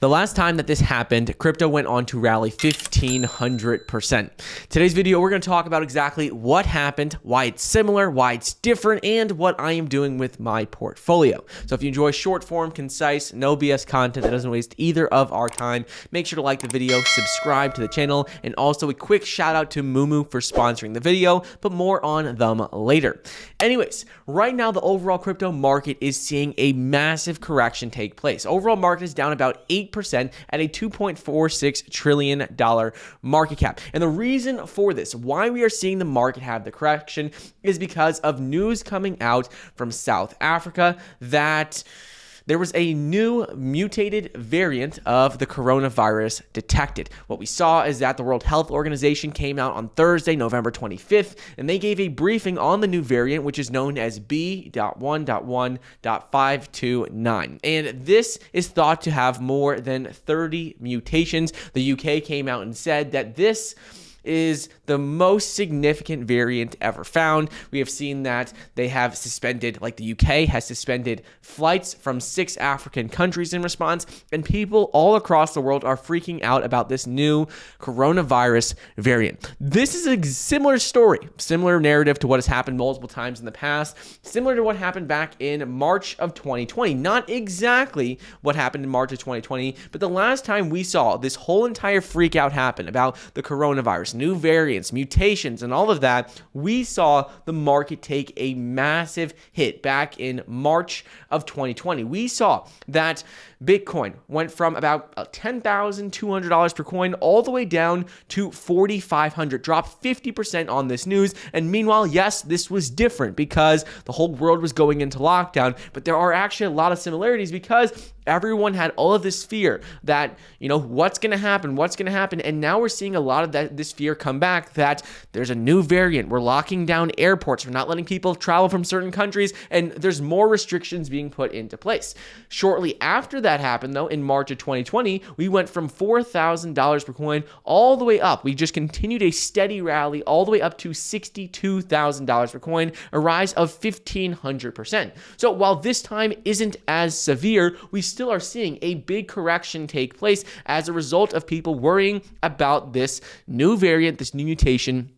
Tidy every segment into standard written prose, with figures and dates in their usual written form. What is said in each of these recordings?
The last time that this happened, crypto went on to rally 1,500%. Today's video, we're going to talk about exactly what happened, why it's similar, why it's different, and what I am doing with my portfolio. So if you enjoy short form, concise, no BS content that doesn't waste either of our time, make sure to like the video, subscribe to the channel, and also a quick shout out to Moomoo for sponsoring the video, but more on them later. Anyways, right now the overall crypto market is seeing a massive correction take place. Overall market is down about 8% at a $2.46 trillion market cap. And the reason for this, why we are seeing the market have the correction, is because of news coming out from South Africa that there was a new mutated variant of the coronavirus detected. What we saw is that the World Health Organization came out on Thursday, November 25th, and they gave a briefing on the new variant, which is known as B.1.1.529. And this is thought to have more than 30 mutations. The UK came out and said that this is the most significant variant ever found. We have seen that they have suspended, like the UK has suspended flights from 6 African countries in response, and people all across the world are freaking out about this new coronavirus variant. This is a similar story, similar narrative to what has happened multiple times in the past, similar to what happened back in March of 2020. Not exactly what happened in March of 2020, but the last time we saw this whole entire freak out happen about the coronavirus, new variants, mutations, and all of that, we saw the market take a massive hit back in March of 2020. We saw that Bitcoin went from about $10,200 per coin all the way down to $4,500, dropped 50% on this news. And meanwhile, yes, this was different because the whole world was going into lockdown, but there are actually a lot of similarities because everyone had all of this fear that, what's going to happen? And now we're seeing a lot of this fear come back that there's a new variant. We're locking down airports. We're not letting people travel from certain countries, and there's more restrictions being put into place. Shortly after that happened, though, in March of 2020, we went from $4,000 per coin all the way up. We just continued a steady rally all the way up to $62,000 per coin, a rise of 1,500%. So while this time isn't as severe, we still are seeing a big correction take place as a result of people worrying about this new variant, this new mutation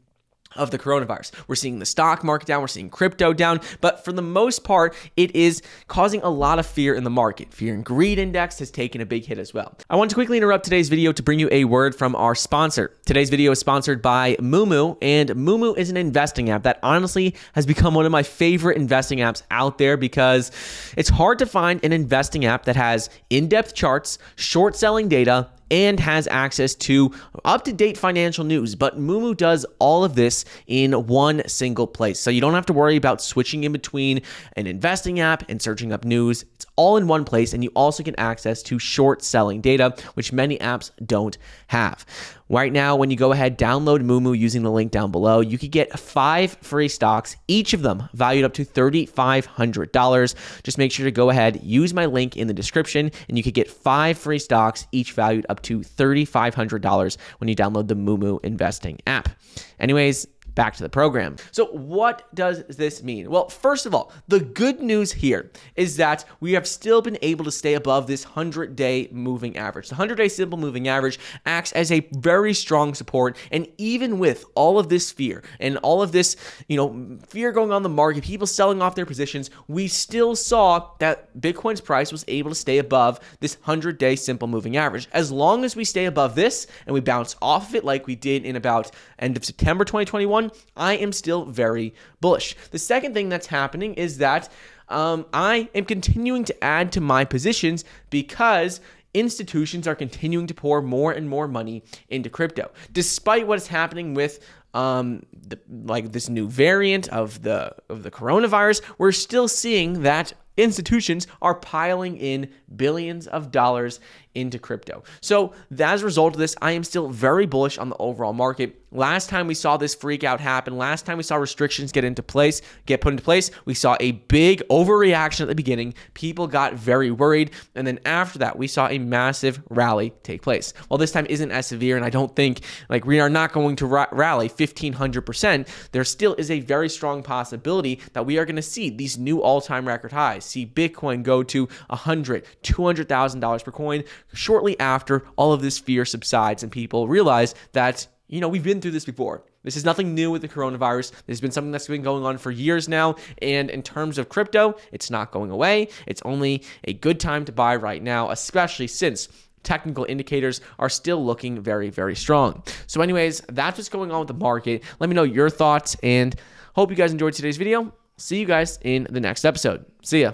of the coronavirus. We're seeing the stock market down, we're seeing crypto down, but for the most part, it is causing a lot of fear in the market. Fear and greed index has taken a big hit as well. I want to quickly interrupt today's video to bring you a word from our sponsor. Today's video is sponsored by Moomoo, and Moomoo is an investing app that honestly has become one of my favorite investing apps out there because it's hard to find an investing app that has in-depth charts, short selling data, and has access to up-to-date financial news. But Moomoo does all of this in one single place. So you don't have to worry about switching in between an investing app and searching up news. It's all in one place, and you also get access to short-selling data, which many apps don't have. Right now, when you go ahead, download Moomoo using the link down below, you could get 5 free stocks, each of them valued up to $3,500. Just make sure to go ahead, use my link in the description, and you could get 5 free stocks, each valued up to $3,500 when you download the Moomoo investing app. Anyways, back to the program. So what does this mean? Well, first of all, the good news here is that we have still been able to stay above this 100-day moving average. The 100-day simple moving average acts as a very strong support, and even with all of this fear and all of this, fear going on in the market, people selling off their positions, we still saw that Bitcoin's price was able to stay above this 100-day simple moving average. As long as we stay above this and we bounce off of it like we did in about end of September 2021, I am still very bullish. The second thing that's happening is that I am continuing to add to my positions because institutions are continuing to pour more and more money into crypto. Despite what is happening with this new variant of the coronavirus, we're still seeing that institutions are piling in billions of dollars into crypto. So as a result of this, I am still very bullish on the overall market. Last time we saw this freak out happen, last time we saw restrictions get put into place, we saw a big overreaction at the beginning. People got very worried. And then after that, we saw a massive rally take place. Well, this time isn't as severe, and I don't think we are not going to rally 1,500%. There still is a very strong possibility that we are going to see these new all-time record highs. See Bitcoin go to $100,000, $200,000 per coin. shortly after all of this fear subsides and people realize that, we've been through this before. This is nothing new with the coronavirus. This has been something that's been going on for years now. And in terms of crypto, it's not going away. It's only a good time to buy right now, especially since technical indicators are still looking very, very strong. So anyways, that's what's going on with the market. Let me know your thoughts and hope you guys enjoyed today's video. See you guys in the next episode. See ya.